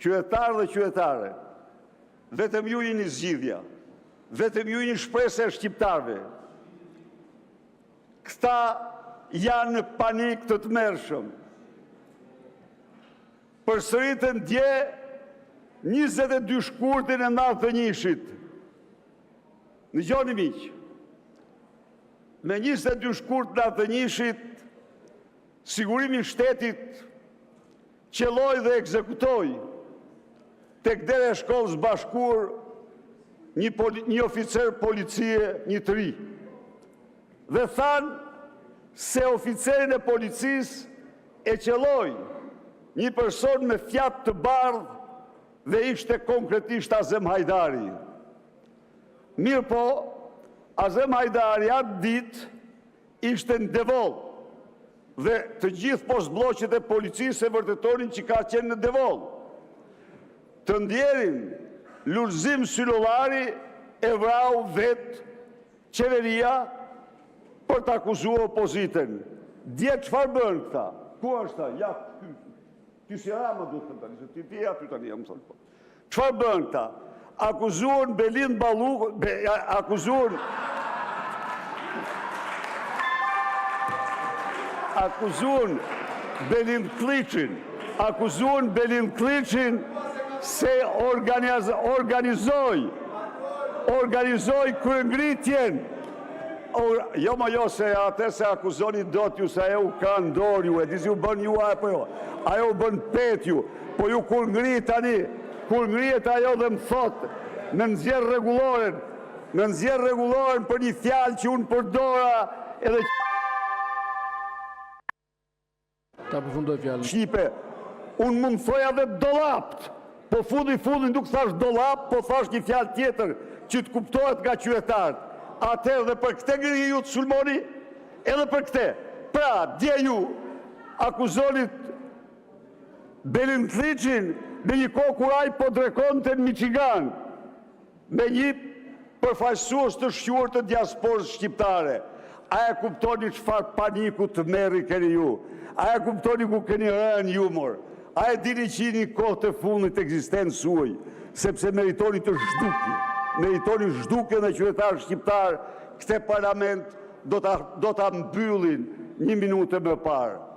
qytetarë dhe qytetare, vetëm ju jeni zgjidhja, vetëm ju jeni shpresë e shqiptarëve. Këta janë në panik të tmerrshëm. Përsëritën dje 22 shkurtin e 91-shit. Dëgjoni miq. Me 22 shkurt 91-shit, sigurimi i shtetit qelloi dhe ekzekutoi tek dera e shkollës bashkur një oficer policie, një të ri. Dhe thanë se oficerin e policisë e qelloi një person me fjatë të bardhë dhe ishte konkretisht Azem Hajdari. Mirë po, Azem Hajdari atë ditë ishte në Devol dhe të gjithë postbllokët e policisë e vërtetonin që ka qenë në Devol. Të ndjerin Lulzim Syllolari e vrau vetë qeveria për të akuzuar opozitën. Dje çfarë bën këta? Ku është ta? Ja, ty si Rama duhet të tani, se ti aty tani jam thonë. Çfarë bën këta? Akuzuan Belind Ballukun, akuzuan Belind Kliçin se organizoi kryengritjen. Jo ma jo se atë se akuzoni dot ju se ajo u ka në dorë ju, e dizi u bën ju apo jo. Ajo u bën pet ju, po ju kur ngrihet tani, kur ngrihet ajo dhe më thot, në nxjerr rregulloren për një fjalë që unë përdora edhe ta përfundoj fjalën. Shqipe, unë mund thoja dhe dollapt, po fundin nuk thash dollap, po thash një fjalë tjetër që të kuptohet nga qytetarët. Atëherë dhe për këte ngri ju të sulmoni, edhe për këte. Pra, dje ju akuzonit Belind Kliçin në një kohë kur ai po drekonte në Michigan me një përfaqësues të shquar të diasporës shqiptare. A e kuptoni çfarë paniku të merri keni ju? A e kuptoni ku keni rënë jumor? A e dini që jeni kohë të fundit të ekzistencës suaj, sepse meritoni të zhdukje. Meritoni zhdukje dhe qytetarë shqiptarë, këte parlament do ta mbyllin 1 minutë më parë.